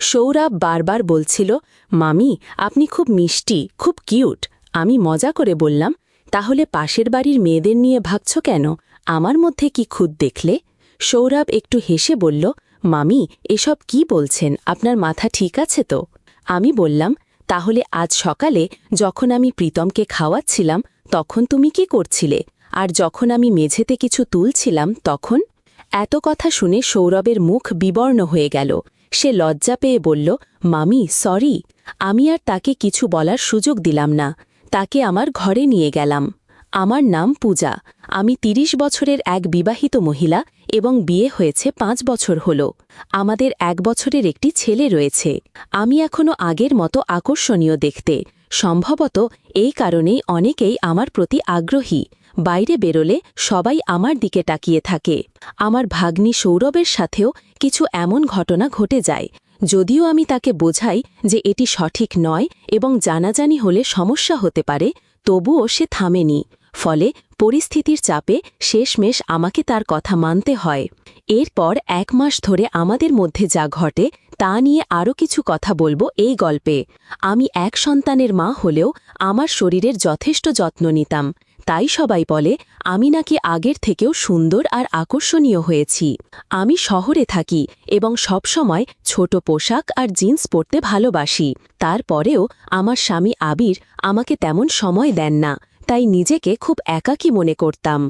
সৌরভ বারবার বলছিল, মামি আপনি খুব মিষ্টি, খুব কিউট। আমি মজা করে বললাম, তাহলে পাশের বাড়ির মেয়েদের নিয়ে ভাবছ কেন? আমার মধ্যে কি খুদ দেখলে? সৌরভ একটু হেসে বলল, মামি এসব কি বলছেন, আপনার মাথা ঠিক আছে তো? আমি বললাম, তাহলে আজ সকালে যখন আমি প্রীতমকে খাওয়াচ্ছিলাম তখন তুমি কি করছিলে? আর যখন আমি মেঝেতে কিছু তুলছিলাম তখন? এত কথা শুনে সৌরভের মুখ বিবর্ণ হয়ে গেল। সে লজ্জা পেয়ে বলল, মামি সরি। আমি আর তাকে কিছু বলার সুযোগ দিলাম না। তাকে আমার ঘরে নিয়ে গেলাম। আমার নাম পূজা। আমি ৩০ বছরের এক বিবাহিত মহিলা এবং বিয়ে হয়েছে ৫ বছর হল। আমাদের ১ বছরের একটি ছেলে রয়েছে। আমি এখনও আগের মতো আকর্ষণীয় দেখতে। সম্ভবত এই কারণেই অনেকেই আমার প্রতি আগ্রহী। বাইরে বেরোলে সবাই আমার দিকে তাকিয়ে থাকে। আমার ভাগ্নি সৌরভের সাথেও কিছু এমন ঘটনা ঘটে যায়। যদিও আমি তাকে বোঝাই যে এটি সঠিক নয় এবং জানাজানি হলে সমস্যা হতে পারে, তবুও সে থামেনি। ফলে পরিস্থিতির চাপে শেষমেশ আমাকে তার কথা মানতে হয়। এরপর ১ মাস ধরে আমাদের মধ্যে যা ঘটে তা নিয়ে আরও কিছু কথা বলবো এই গল্পে। আমি এক সন্তানের মা হলেও আমার শরীরের যথেষ্ট যত্ন নিতাম। তাই সবাই বলে আমি নাকি আগের থেকেও সুন্দর আর আকর্ষণীয় হয়েছি। আমি শহরে থাকি এবং সবসময় ছোট পোশাক আর জিন্স পরতে ভালোবাসি। তারপরেও আমার স্বামী আবির আমাকে তেমন সময় দেন না, তাই নিজেকে খুব একাকী মনে করতাম।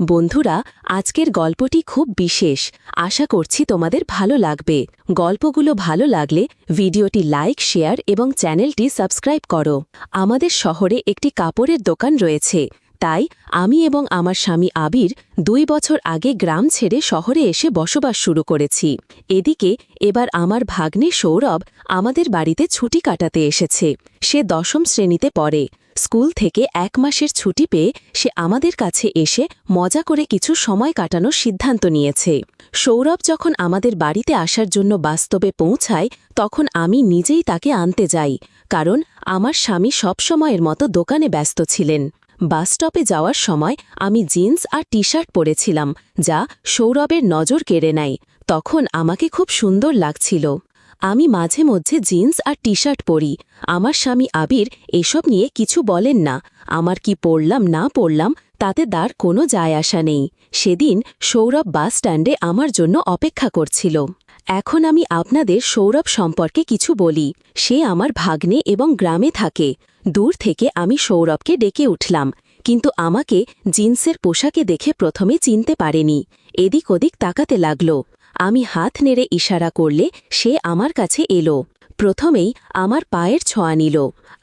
বন্ধুরা, আজকের গল্পটি খুব বিশেষ। আশা করছি তোমাদের ভালো লাগবে। গল্পগুলো ভালো লাগলে ভিডিওটি লাইক, শেয়ার এবং চ্যানেলটি সাবস্ক্রাইব করো। আমাদের শহরে একটি কাপড়ের দোকান রয়েছে। তাই আমি এবং আমার স্বামী আবির ২ বছর আগে গ্রাম ছেড়ে শহরে এসে বসবাস শুরু করেছি। এদিকে এবার আমার ভাগ্নে সৌরভ আমাদের বাড়িতে ছুটি কাটাতে এসেছে। সে ১০ম শ্রেণীতে পড়ে। স্কুল থেকে ১ মাসের ছুটি পেয়ে সে আমাদের কাছে এসে মজা করে কিছু সময় কাটানোর সিদ্ধান্ত নিয়েছে। সৌরভ যখন আমাদের বাড়িতে আসার জন্য বাস্তবে পৌঁছায় তখন আমি নিজেই তাকে আনতে যাই, কারণ আমার স্বামী সবসময়ের মতো দোকানে ব্যস্ত ছিলেন। বাসস্টপে যাওয়ার সময় আমি জিন্স আর টি শার্ট পরেছিলাম, যা সৌরভের নজর কেড়ে নেয়। তখন আমাকে খুব সুন্দর লাগছিল। আমি মাঝে মধ্যে জিন্স আর টি শার্ট পরি। আমার স্বামী আবির এসব নিয়ে কিছু বলেন না। আমার কি পরলাম না পরলাম তাতে তার কোনো যায় আসা নেই। সেদিন সৌরভ বাস স্ট্যান্ডে আমার জন্য অপেক্ষা করছিল। এখন আমি আপনাদের সৌরভ সম্পর্কে কিছু বলি। সে আমার ভাগ্নে এবং গ্রামে থাকে। দূর থেকে আমি সৌরভকে ডেকে উঠলাম, কিন্তু আমাকে জিন্সের পোশাকে দেখে প্রথমে চিনতে পারেনি। এদিক ওদিক তাকাতে লাগল। আমি হাত নেড়ে ইশারা করলে সে আমার কাছে এলো। প্রথমেই আমার পায়ের ছোঁয়া নিল।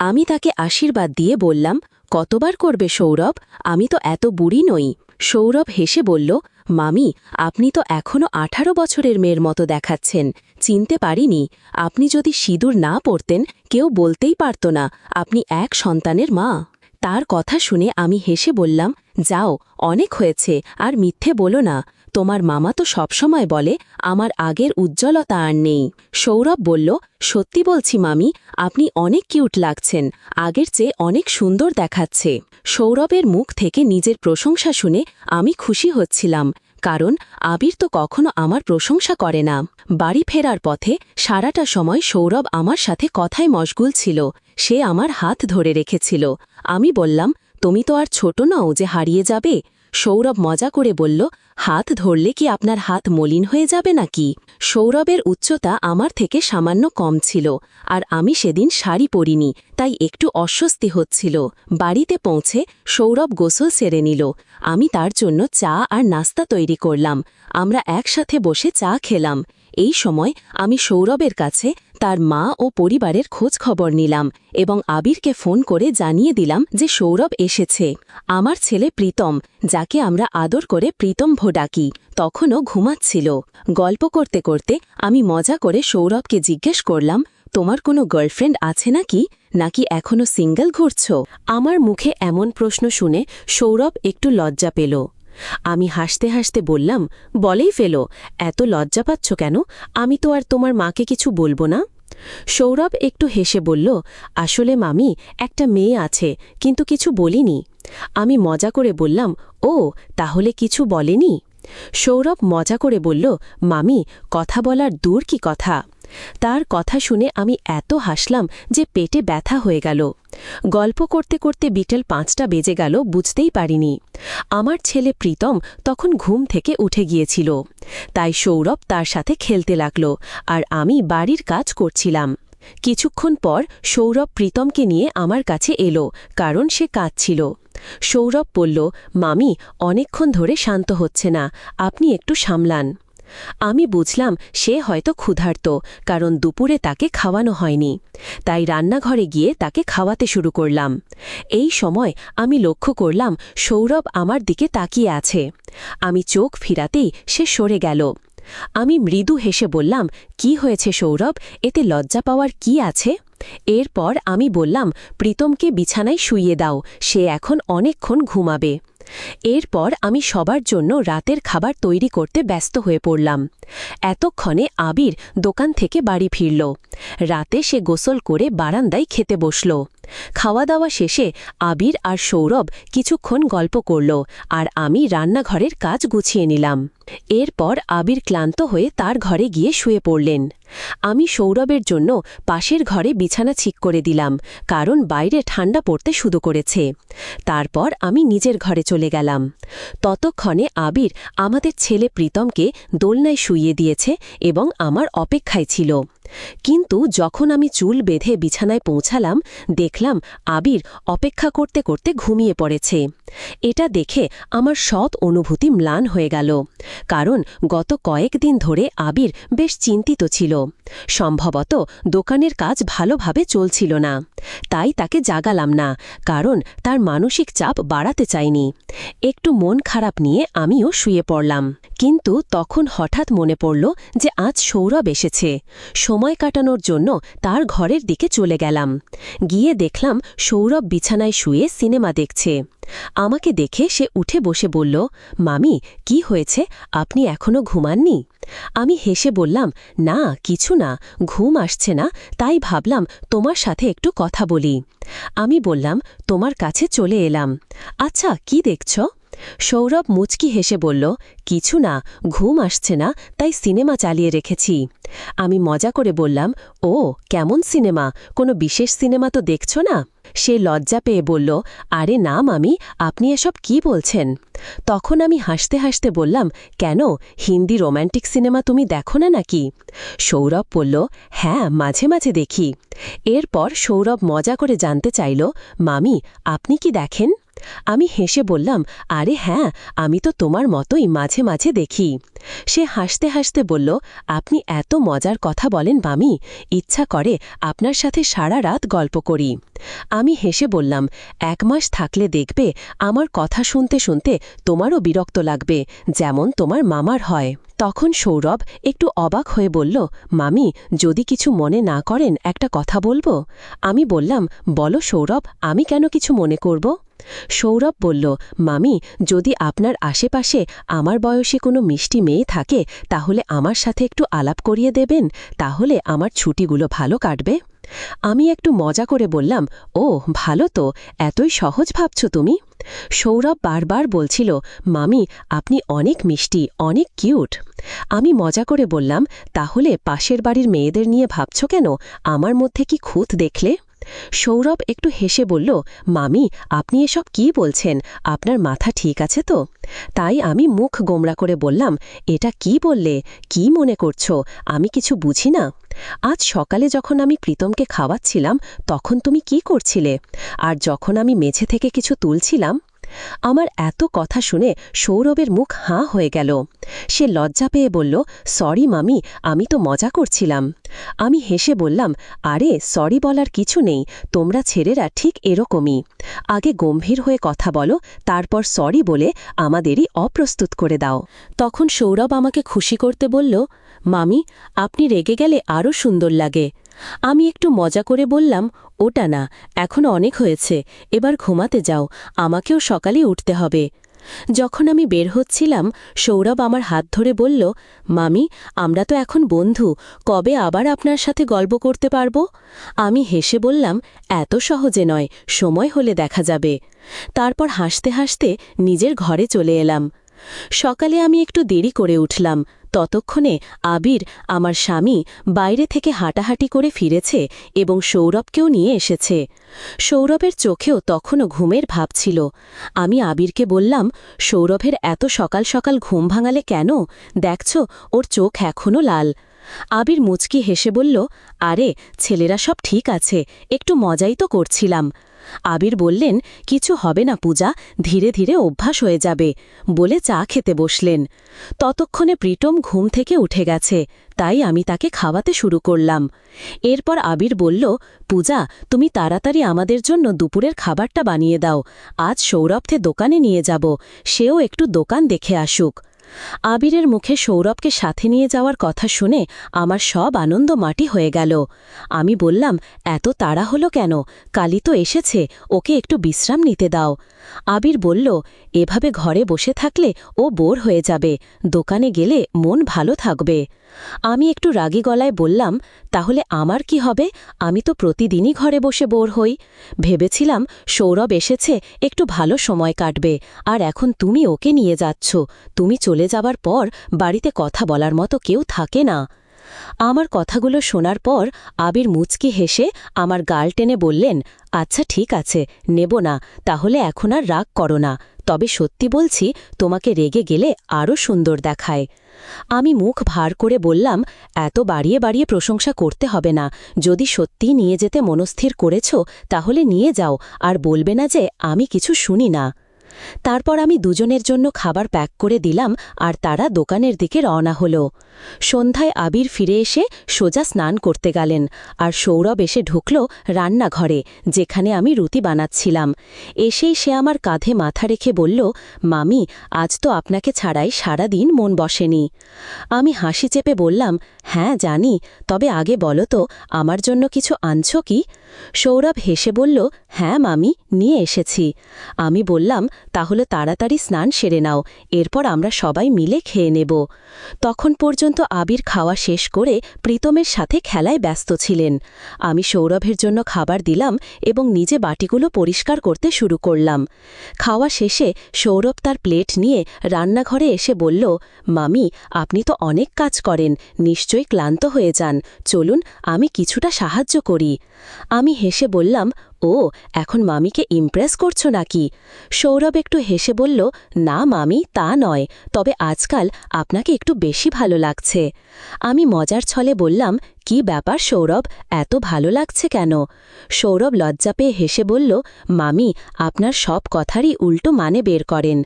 আমি তাকে আশীর্বাদ দিয়ে বললাম, কতবার করবে সৌরভ? আমি তো এত বুড়ি নই। সৌরভ হেসে বলল, মামি আপনি তো এখনও ১৮ বছরের মেয়ের মতো দেখাচ্ছেন। চিনতে পারিনি। আপনি যদি সিঁদুর না পরতেন কেউ বলতেই পারত না আপনি এক সন্তানের মা। তার কথা শুনে আমি হেসে বললাম, যাও অনেক হয়েছে, আর মিথ্যে বলো না। তোমার মামা তো সবসময় বলে আমার আগের উজ্জ্বলতা আর নেই। সৌরভ বলল, সত্যি বলছি মামি, আপনি অনেক কিউট লাগছেন। আগের চেয়ে অনেক সুন্দর দেখাচ্ছে। সৌরভের মুখ থেকে নিজের প্রশংসা শুনে আমি খুশি হচ্ছিলাম, কারণ আবির তো কখনো আমার প্রশংসা করে না। বাড়ি ফেরার পথে সারাটা সময় সৌরভ আমার সাথে কথায় মশগুল ছিল। সে আমার হাত ধরে রেখেছিল। আমি বললাম, তুমি তো আর ছোট নও যে হারিয়ে যাবে। সৌরভ মজা করে বলল, হাত ধরলে কি আপনার হাত মলিন হয়ে যাবে নাকি? সৌরভের উচ্চতা আমার থেকে সামান্য কম ছিল, আর আমি সেদিন শাড়ি পরিনি, তাই একটু অস্বস্তি হচ্ছিল। বাড়িতে পৌঁছে সৌরভ গোসল সেরে নিল। আমি তার জন্য চা আর নাস্তা তৈরি করলাম। আমরা একসাথে বসে চা খেলাম। এই সময় আমি সৌরভের কাছে তার মা ও পরিবারের খোঁজ খবর নিলাম এবং আবিরকে ফোন করে জানিয়ে দিলাম যে সৌরভ এসেছে। আমার ছেলে প্রীতম, যাকে আমরা আদর করে প্রীতম ভো ডাকি, তখনও ঘুমাচ্ছিল। গল্প করতে করতে আমি মজা করে সৌরভকে জিজ্ঞেস করলাম, তোমার কোনো গার্লফ্রেন্ড আছে নাকি এখনও সিঙ্গেল ঘুরছ? আমার মুখে এমন প্রশ্ন শুনে সৌরভ একটু লজ্জা পেল। আমি হাসতে হাসতে বললাম, বলেই ফেলো, এত লজ্জা পাচ্ছ কেন? আমি তো আর তোমার মাকে কিছু বলবো না। সৌরভ একটু হেসে বলল, আসলে মামি, একটা মেয়ে আছে, কিন্তু কিছু বলিনি। আমি মজা করে বললাম, ও তাহলে কিছু বলেনি? সৌরভ মজা করে বলল, মামি, কথা বলার দূর কি কথা। তার কথা শুনে আমি এত হাসলাম যে পেটে ব্যথা হয়ে গেল। গল্প করতে করতে বিকেল 5টা বেজে গেল, বুঝতেই পারিনি। আমার ছেলে প্রীতম তখন ঘুম থেকে উঠে গিয়েছিল, তাই সৌরভ তার সাথে খেলতে লাগল আর আমি বাড়ির কাজ করছিলাম। কিছুক্ষণ পর সৌরভ প্রীতমকে নিয়ে আমার কাছে এলো, কারণ সে কাঁদছিল। সৌরভ বলল, মামি অনেকক্ষণ ধরে শান্ত হচ্ছে না, আপনি একটু সামলান। আমি বুঝলাম সে হয়তো ক্ষুধার্ত, কারণ দুপুরে তাকে খাওয়ানো হয়নি। তাই রান্নাঘরে গিয়ে তাকে খাওয়াতে শুরু করলাম। এই সময় আমি লক্ষ্য করলাম সৌরভ আমার দিকে তাকিয়ে আছে। আমি চোখ ফিরাতেই সে সরে গেল। আমি মৃদু হেসে বললাম, কি হয়েছে সৌরভ, এতে লজ্জা পাওয়ার কি আছে? এরপর আমি বললাম, প্রীতমকে বিছানায় শুইয়ে দাও, সে এখন অনেকক্ষণ ঘুমাবে। এরপর আমি সবার জন্য রাতের খাবার তৈরি করতে ব্যস্ত হয়ে পড়লাম। এতক্ষণে আবির দোকান থেকে বাড়ি ফিরল। রাতে সে গোসল করে বারান্দায় খেতে বসল। খাওয়া দাওয়া শেষে আবির আর সৌরভ কিছুক্ষণ গল্প করল, আর আমি রান্নাঘরের কাজ গুছিয়ে নিলাম। এরপর আবির ক্লান্ত হয়ে তার ঘরে গিয়ে শুয়ে পড়লেন। আমি সৌরভের জন্য পাশের ঘরে বিছানা ঠিক করে দিলাম, কারণ বাইরে ঠান্ডা পড়তে শুরু করেছে। তারপর আমি নিজের ঘরে চলে গেলাম। ততক্ষণে আবির আমাদের ছেলে প্রীতমকে দোলনায় শুইয়ে দিয়েছে এবং আমার অপেক্ষায় ছিল। কিন্তু যখন আমি চুল বেঁধে বিছানায় পৌঁছালাম, দেখলাম আবির অপেক্ষা করতে করতে ঘুমিয়ে পড়েছে। এটা দেখে আমার সৎ অনুভূতি ম্লান হয়ে গেল, কারণ গত কয়েকদিন ধরে আবির বেশ চিন্তিত ছিল। সম্ভবত দোকানের কাজ ভালোভাবে চলছিল না, তাই তাকে জাগালাম না, কারণ তার মানসিক চাপ বাড়াতে চাইনি। একটু মন খারাপ নিয়ে আমিও শুয়ে পড়লাম। কিন্তু তখন হঠাৎ মনে পড়ল যে আজ সৌরভ এসেছে। সময় কাটানোর জন্য তার ঘরের দিকে চলে গেলাম। গিয়ে দেখলাম সৌরভ বিছানায় শুয়ে সিনেমা দেখছে। আমাকে দেখে সে উঠে বসে বলল, মামি কি হয়েছে, আপনি এখনো ঘুমাননি? আমি হেসে বললাম, না কিছু না, ঘুম আসছে না, তাই ভাবলাম তোমার সাথে একটু কথা বলি। আমি বললাম, তোমার কাছে চলে এলাম। আচ্ছা কি দেখছ? সৌরভ মুচকি হেসে বলল, কিছু না, ঘুম আসছে না তাই সিনেমা চালিয়ে রেখেছি। আমি মজা করে বললাম, ও কেমন সিনেমা, কোনো বিশেষ সিনেমা তো দেখছ না? সে লজ্জা পেয়ে বলল, আরে না মামি, আপনি এসব কি বলছেন? তখন আমি হাসতে হাসতে বললাম, কেন, হিন্দি রোম্যান্টিক সিনেমা তুমি দেখো না নাকি? সৌরভ বলল, হ্যাঁ মাঝে মাঝে দেখি। এরপর সৌরভ মজা করে জানতে চাইল, মামি আপনি কি দেখেন? আমি হেসে বললাম, আরে হ্যাঁ, আমি তো তোমার মতোই মাঝে মাঝে দেখি। সে হাসতে হাসতে বলল, আপনি এত মজার কথা বলেন মামি, ইচ্ছা করে আপনার সাথে সারা রাত গল্প করি। আমি হেসে বললাম, 1 মাস থাকলে দেখবে আমার কথা শুনতে শুনতে তোমারও বিরক্ত লাগবে, যেমন তোমার মামার হয়। তখন সৌরভ একটু অবাক হয়ে বলল, মামি যদি কিছু মনে না করেন একটা কথা বলবো? আমি বললাম, বলো সৌরভ, আমি কেন কিছু মনে করব? সৌরভ বলল, মামি যদি আপনার আশেপাশে আমার বয়সী কোনো মিষ্টি মেয়ে থাকে তাহলে আমার সাথে একটু আলাপ করিয়ে দেবেন, তাহলে আমার ছুটিগুলো ভালো কাটবে। আমি একটু মজা করে বললাম, ও ভালো তো, এতই সহজ ভাবছ তুমি? সৌরভ বারবার বলছিল, মামি আপনি অনেক মিষ্টি, অনেক কিউট। আমি মজা করে বললাম, তাহলে পাশের বাড়ির মেয়েদের নিয়ে ভাবছ কেন, আমার মধ্যে কি খুঁত দেখলে? সৌরভ একটু হেসে বলল, মামি আপনি এসব কি বলছেন, আপনার মাথা ঠিক আছে তো? তাই আমি মুখ গোমড়া করে বললাম, এটা কি বললে, কি মনে করছো, আমি কিছু বুঝি না? আজ সকালে যখন আমি প্রীতমকে খাওয়াচ্ছিলাম তখন তুমি কি করছিলে, আর যখন আমি মেঝে থেকে কিছু তুলছিলাম? আমার এত কথা শুনে সৌরভের মুখ হাঁ হয়ে গেল। সে লজ্জা পেয়ে বলল, সরি মামি, আমি তো মজা করছিলাম। আমি হেসে বললাম, আরে সরি বলার কিছু নেই, তোমরা ছেলেরা ঠিক এরকমই, আগে গম্ভীর হয়ে কথা বলো, তারপর সরি বলে আমাদেরই অপ্রস্তুত করে দাও। তখন সৌরভ আমাকে খুশি করতে বলল, মামি আপনি রেগে গেলে আরও সুন্দর লাগে। আমি একটু মজা করে বললাম, ওটা না, এখন অনেক হয়েছে, এবার ঘুমাতে যাও, আমাকেও সকালে উঠতে হবে। যখন আমি বের হচ্ছিলাম সৌরভ আমার হাত ধরে বলল, মামি আমরা তো এখন বন্ধু, কবে আবার আপনার সাথে গল্প করতে পারবো? আমি হেসে বললাম, এত সহজে নয়, সময় হলে দেখা যাবে। তারপর হাসতে হাসতে নিজের ঘরে চলে এলাম। সকালে আমি একটু দেরি করে উঠলাম, ততক্ষণে আবির, আমার স্বামী, বাইরে থেকে হাঁটাহাঁটি করে ফিরেছে এবং সৌরভকেও নিয়ে এসেছে। সৌরভের চোখেও তখনও ঘুমের ভাব ছিল। আমি আবিরকে বললাম, সৌরভের এত সকাল সকাল ঘুম ভাঙালে কেন? দেখছ, ওর চোখ এখনও লাল। আবির মুচকি হেসে বলল, আরে ছেলেরা সব ঠিক আছে, একটু মজাই তো করছিলাম। আবির বললেন, কিছু হবে না পূজা, ধীরে ধীরে অভ্যাস হয়ে যাবে, বলে চা খেতে বসলেন। ততক্ষণে প্রীতম ঘুম থেকে উঠে গেছে, তাই আমি তাকে খাওয়াতে শুরু করলাম। এরপর আবির বলল, পূজা, তুমি তাড়াতাড়ি আমাদের জন্য দুপুরের খাবারটা বানিয়ে দাও, আজ সৌরভকে দোকানে নিয়ে যাব, সেও একটু দোকান দেখে আসুক। আবিরের মুখে সৌরভকে সাথে নিয়ে যাওয়ার কথা শুনে আমার সব আনন্দ মাটি হয়ে গেল। আমি বললাম, এত তাড়া হলো কেন? কালি তো এসেছে, ওকে একটু বিশ্রাম নিতে দাও। আবির বলল, এভাবে ঘরে বসে থাকলে ও বোর হয়ে যাবে, দোকানে গেলে মন ভালো থাকবে। আমি একটু রাগী গলায় বললাম, তাহলে আমার কি হবে? আমি তো প্রতিদিনই ঘরে বসে বোর হই। ভেবেছিলাম সৌরভ এসেছে, একটু ভালো সময় কাটবে, আর এখন তুমি ওকে নিয়ে যাচ্ছ। তুমি চলে যাবার পর বাড়িতে কথা বলার মতো কেউ থাকে না। আমার কথাগুলো শোনার পর আবির মুচকি হেসে আমার গাল টেনে বললেন, আচ্ছা ঠিক আছে, নেব না, তাহলে এখন আর রাগ করো না। তবে সত্যি বলছি, তোমাকে রেগে গেলে আরও সুন্দর দেখায়। আমি মুখ ভার করে বললাম, এত বাড়িয়ে বাড়িয়ে প্রশংসা করতে হবে না, যদি সত্যিই নিয়ে যেতে মনস্থির করেছ তাহলে নিয়ে যাও, আর বলবে না যে আমি কিছু শুনি না। তারপর আমি দুজনের জন্য খাবার প্যাক করে দিলাম, আর তারা দোকানের দিকে রওনা হল। সন্ধ্যায় আবির ফিরে এসে সোজা স্নান করতে গেলেন, আর সৌরভ এসে ঢুকল রান্নাঘরে, যেখানে আমি রুটি বানাচ্ছিলাম। এসেই সে আমার কাঁধে মাথা রেখে বলল, মামি, আজ তো আপনাকে ছাড়াই সারা দিন মন বসেনি। আমি হাসি চেপে বললাম, হ্যাঁ জানি, তবে আগে বলো তো, আমার জন্য কিছু আনছো কি? সৌরভ হেসে বলল, হ্যাঁ মামি, নিয়ে এসেছি। আমি বললাম, তাহলে তাড়াতাড়ি স্নান সেরে নাও, এরপর আমরা সবাই মিলে খেয়ে নেব। তখন পর্যন্ত আবির খাওয়া শেষ করে প্রীতমের সাথে খেলায় ব্যস্ত ছিলেন। আমি সৌরভের জন্য খাবার দিলাম এবং নিজে বাটিগুলো পরিষ্কার করতে শুরু করলাম। খাওয়া শেষে সৌরভ তার প্লেট নিয়ে রান্নাঘরে এসে বলল, মামি, আপনি তো অনেক কাজ করেন, নিশ্চয়ই ক্লান্ত হয়ে যান, চলুন আমি কিছুটা সাহায্য করি। আমি হেসে বললাম, ও, এখন মামিকে ইমপ্রেস করছো নাকি? সৌরভ একটু হেসে বলল, না মামি, তা নয়, তবে আজকাল আপনাকে একটু বেশি ভালো লাগছে। আমি মজার ছলে বললাম, কি ব্যাপার সৌরভ, এত ভালো লাগছে কেন? সৌরভ লজ্জা পেয়ে হেসে বলল, মামি, আপনার সব কথারই উল্টো মানে বের করেন।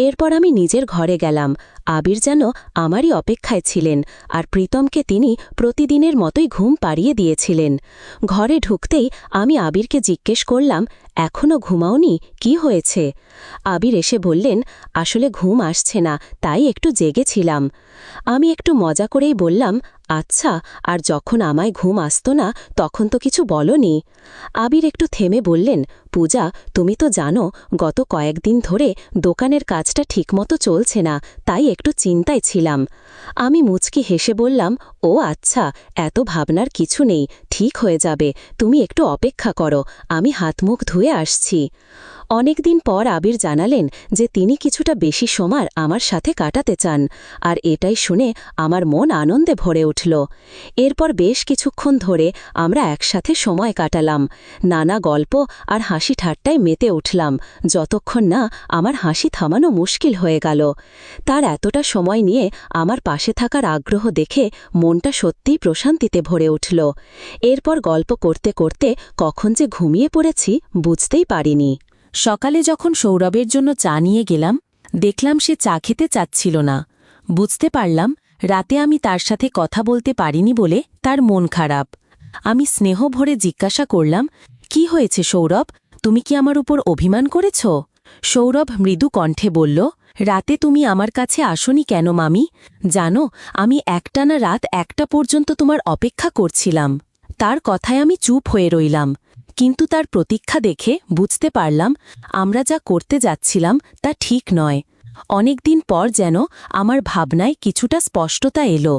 এরপর আমি নিজের ঘরে গেলাম। আবির যেন আমারই অপেক্ষায় ছিলেন, আর প্রীতমকে তিনি প্রতিদিনের মতোই ঘুম পাড়িয়ে দিয়েছিলেন। ঘরে ঢুকতেই আমি আবিরকে জিজ্ঞেস করলাম, এখনও ঘুমাওনি, কি হয়েছে? আবির এসে বললেন, আসলে ঘুম আসছে না, তাই একটু জেগেছিলাম। আমি একটু মজা করেই বললাম, আচ্ছা, আর যখন আমায় ঘুম আসত না তখন তো কিছু বলনি। আবির একটু থেমে বললেন, পূজা, তুমি তো জানো গত কয়েকদিন ধরে দোকানের কাজটা ঠিকমতো চলছে না, তাই একটু চিন্তায় ছিলাম। আমি মুচকি হেসে বললাম, ও আচ্ছা, এত ভাবনার কিছু নেই, ঠিক হয়ে যাবে, তুমি একটু অপেক্ষা করো, আমি হাত মুখ ধুয়ে আসছি। অনেকদিন পর আবির জানালেন যে তিনি কিছুটা বেশি সময় আমার সাথে কাটাতে চান, আর এটাই শুনে আমার মন আনন্দে ভরে উঠল। এরপর বেশ কিছুক্ষণ ধরে আমরা একসাথে সময় কাটালাম, নানা গল্প আর হাসি ঠাট্টায় মেতে উঠলাম, যতক্ষণ না আমার হাসি থামানো মুশকিল হয়ে গেল। তার এতটা সময় নিয়ে আমার পাশে থাকার আগ্রহ দেখে মনটা সত্যিই প্রশান্তিতে ভরে উঠল। এরপর গল্প করতে করতে কখন যে ঘুমিয়ে পড়েছি বুঝতেই পারিনি। সকালে যখন সৌরভের জন্য চা নিয়ে গেলাম, দেখলাম সে চা খেতে চাচ্ছিল না। বুঝতে পারলাম রাতে আমি তার সাথে কথা বলতে পারিনি বলে তার মন খারাপ। আমি স্নেহ ভরে জিজ্ঞাসা করলাম, কি হয়েছে সৌরভ, তুমি কি আমার উপর অভিমান করেছ? সৌরভ মৃদু কণ্ঠে বলল, রাতে তুমি আমার কাছে আসনি কেন মামি? জানো, আমি একটানা রাত 1টা পর্যন্ত তোমার অপেক্ষা করছিলাম। তার কথায় আমি চুপ হয়ে রইলাম, কিন্তু তার প্রতীক্ষা দেখে বুঝতে পারলাম আমরা যা করতে যাচ্ছিলাম তা ঠিক নয়। অনেকদিন পর যেন আমার ভাবনায় কিছুটা স্পষ্টতা এলো।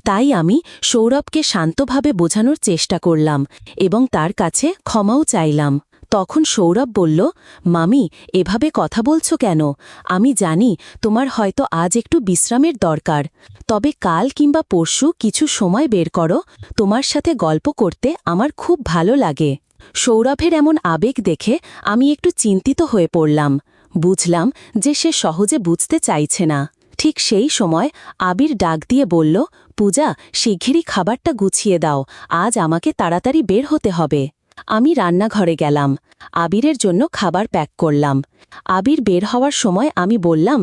তাই আমি সৌরভকে শান্তভাবে বোঝানোর চেষ্টা করলাম এবং তার কাছে ক্ষমাও চাইলাম। তখন সৌরভ বলল, মামি, এভাবে কথা বলছো কেন? আমি জানি তোমার হয়তো আজ একটু বিশ্রামের দরকার, তবে কাল কিংবা পরশু কিছু সময় বের করো, তোমার সাথে গল্প করতে আমার খুব ভালো লাগে। সৌরভের এমন আবেগ দেখে আমি একটু চিন্তিত হয়ে পড়লাম। বুঝলাম যে সে সহজে বুঝতে চাইছে না। ঠিক সেই সময় আবির ডাক দিয়ে বলল, পূজা, শিগগিরই খাবারটা গুছিয়ে দাও, আজ আমাকে তাড়াতাড়ি বের হতে হবে। আমি রান্নাঘরে গেলাম, আবিরের জন্য খাবার প্যাক করলাম। আবির বের হওয়ার সময় আমি বললাম,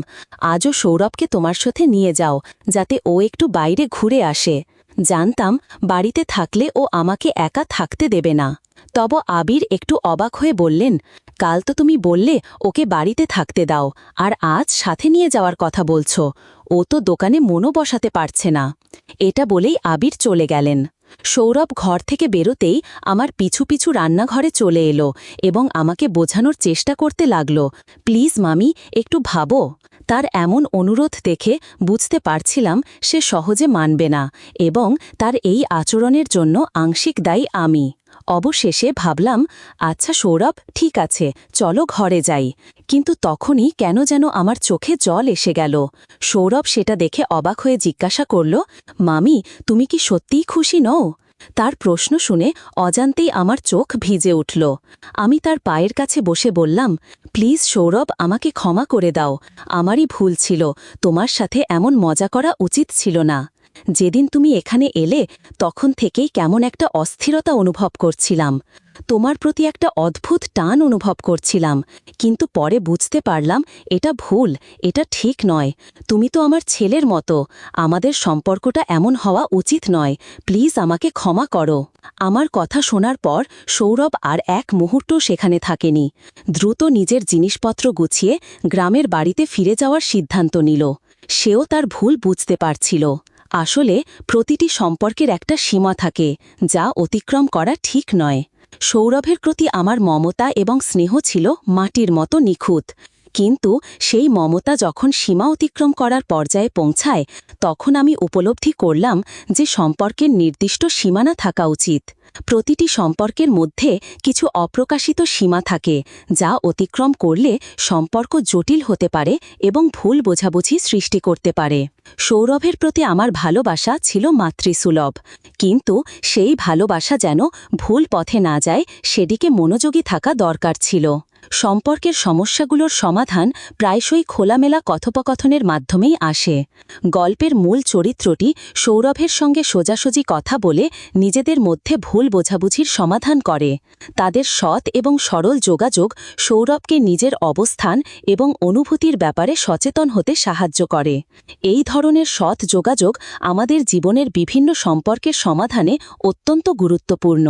আজও সৌরভকে তোমার সাথে নিয়ে যাও, যাতে ও একটু বাইরে ঘুরে আসে। জানতাম বাড়িতে থাকলে ও আমাকে একা থাকতে দেবে না। তব আবির একটু অবাক হয়ে বললেন, কাল তো তুমি বললে ওকে বাড়িতে থাকতে দাও, আর আজ সাথে নিয়ে যাওয়ার কথা বলছ। ও তো দোকানে মনও বসাতে পারছে না। এটা বলেই আবির চলে গেলেন। সৌরভ ঘর থেকে বেরোতেই আমার পিছু পিছু রান্নাঘরে চলে এলো এবং আমাকে বোঝানোর চেষ্টা করতে লাগল, প্লিজ মামি, একটু ভাবো। তার এমন অনুরোধ দেখে বুঝতে পারছিলাম সে সহজে মানবে না এবং তার এই আচরণের জন্য আংশিক দায়ী আমি। অবশেষে ভাবলাম, আচ্ছা সৌরভ, ঠিক আছে, চলো ঘরে যাই। কিন্তু তখনই কেন যেন আমার চোখে জল এসে গেল। সৌরভ সেটা দেখে অবাক হয়ে জিজ্ঞাসা করল, মামি, তুমি কি সত্যিই খুশি নও? তার প্রশ্ন শুনে অজান্তেই আমার চোখ ভিজে উঠল। আমি তার পায়ের কাছে বসে বললাম, প্লিজ সৌরভ, আমাকে ক্ষমা করে দাও, আমারই ভুল ছিল, তোমার সাথে এমন মজা করা উচিত ছিল না। যেদিন তুমি এখানে এলে তখন থেকেই কেমন একটা অস্থিরতা অনুভব করছিলাম, তোমার প্রতি একটা অদ্ভুত টান অনুভব করছিলাম, কিন্তু পরে বুঝতে পারলাম এটা ভুল, এটা ঠিক নয়। তুমি তো আমার ছেলের মতো, আমাদের সম্পর্কটা এমন হওয়া উচিত নয়, প্লিজ আমাকে ক্ষমা করো। আমার কথা শোনার পর সৌরভ আর এক মুহূর্ত সেখানে থাকেনি। দ্রুত নিজের জিনিসপত্র গুছিয়ে গ্রামের বাড়িতে ফিরে যাওয়ার সিদ্ধান্ত নিল। সেও তার ভুল বুঝতে পারছিল। আসলে প্রতিটি সম্পর্কের একটা সীমা থাকে, যা অতিক্রম করা ঠিক নয়। সৌরভের প্রতি আমার মমতা এবং স্নেহ ছিল মাটির মতো নিখুঁত, কিন্তু সেই মমতা যখন সীমা অতিক্রম করার পর্যায়ে পৌঁছায়, তখন আমি উপলব্ধি করলাম যে সম্পর্কের নির্দিষ্ট সীমানা থাকা উচিত। প্রতিটি সম্পর্কের মধ্যে কিছু অপ্রকাশিত সীমা থাকে, যা অতিক্রম করলে সম্পর্ক জটিল হতে পারে এবং ভুল বোঝাবুঝি সৃষ্টি করতে পারে। সৌরভের প্রতি আমার ভালোবাসা ছিল মাতৃসুলভ, কিন্তু সেই ভালোবাসা যেন ভুল পথে না যায় সেদিকে মনোযোগী থাকা দরকার ছিল। সম্পর্কের সমস্যাগুলোর সমাধান প্রায়শই খোলামেলা কথোপকথনের মাধ্যমেই আসে। গল্পের মূল চরিত্রটি সৌরভের সঙ্গে সোজাসুজি কথা বলে নিজেদের মধ্যে ভুল বোঝাবুঝির সমাধান করে। তাদের সৎ এবং সরল যোগাযোগ সৌরভকে নিজের অবস্থান এবং অনুভূতির ব্যাপারে সচেতন হতে সাহায্য করে। এই ধরনের সৎ যোগাযোগ আমাদের জীবনের বিভিন্ন সম্পর্কের সমাধানে অত্যন্ত গুরুত্বপূর্ণ।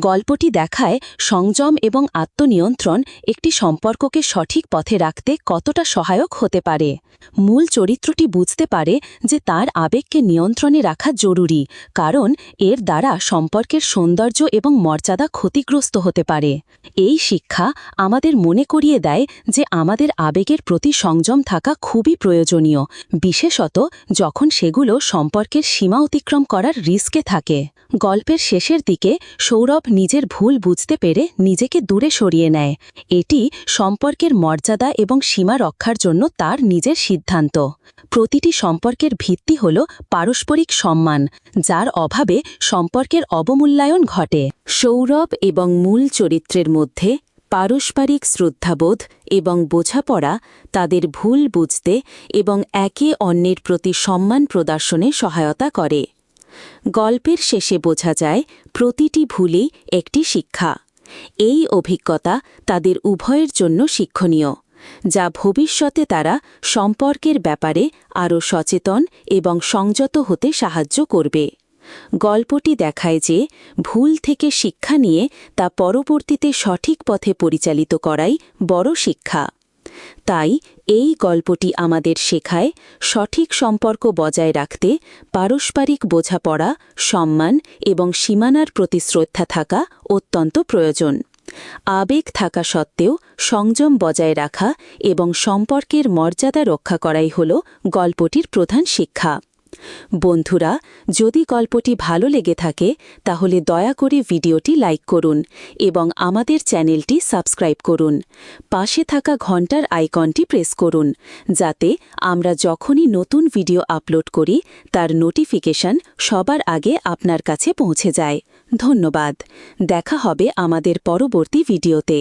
গল্পটি দেখায় সংযম এবং আত্মনিয়ন্ত্রণ একটি সম্পর্ককে সঠিক পথে রাখতে কতটা সহায়ক হতে পারে। মূল চরিত্রটি বুঝতে পারে যে তার আবেগকে নিয়ন্ত্রণে রাখা জরুরি, কারণ এর দ্বারা সম্পর্কের সৌন্দর্য এবং মর্যাদা ক্ষতিগ্রস্ত হতে পারে। এই শিক্ষা আমাদের মনে করিয়ে দেয় যে আমাদের আবেগের প্রতি সংযম থাকা খুবই প্রয়োজনীয়, বিশেষত যখন সেগুলো সম্পর্কের সীমা অতিক্রম করার রিস্কে থাকে। গল্পের শেষের দিকে সৌরভ নিজের ভুল বুঝতে পেরে নিজেকে দূরে সরিয়ে নেয়। এটি সম্পর্কের মর্যাদা এবং সীমা রক্ষার জন্য তার নিজের সিদ্ধান্ত। প্রতিটি সম্পর্কের ভিত্তি হল পারস্পরিক সম্মান, যার অভাবে সম্পর্কের অবমূল্যায়ন ঘটে। সৌরভ এবং মূল চরিত্রের মধ্যে পারস্পরিক শ্রদ্ধাবোধ এবং বোঝাপড়া তাদের ভুল বুঝতে এবং একে অন্যের প্রতি সম্মান প্রদর্শনে সহায়তা করে। গল্পের শেষে বোঝা যায় প্রতিটি ভুলই একটি শিক্ষা। এই অভিজ্ঞতা তাদের উভয়ের জন্য শিক্ষণীয়, যা ভবিষ্যতে তারা সম্পর্কের ব্যাপারে আরও সচেতন এবং সংযত হতে সাহায্য করবে। গল্পটি দেখায় যে ভুল থেকে শিক্ষা নিয়ে তা পরবর্তীতে সঠিক পথে পরিচালিত করাই বড় শিক্ষা। তাই এই গল্পটি আমাদের শেখায় সঠিক সম্পর্ক বজায় রাখতে পারস্পরিক বোঝাপড়া, সম্মান এবং সীমানার প্রতি শ্রদ্ধা থাকা অত্যন্ত প্রয়োজন। আবেগ থাকা সত্ত্বেও সংযম বজায় রাখা এবং সম্পর্কের মর্যাদা রক্ষা করাই হল গল্পটির প্রধান শিক্ষা। বন্ধুরা, যদি গল্পটি ভালো লেগে থাকে তাহলে দয়া করে ভিডিওটি লাইক করুন এবং আমাদের চ্যানেলটি সাবস্ক্রাইব করুন। পাশে থাকা ঘন্টার আইকনটি প্রেস করুন, যাতে আমরা যখনই নতুন ভিডিও আপলোড করি তার নোটিফিকেশন সবার আগে আপনার কাছে পৌঁছে যায়। ধন্যবাদ। দেখা হবে আমাদের পরবর্তী ভিডিওতে।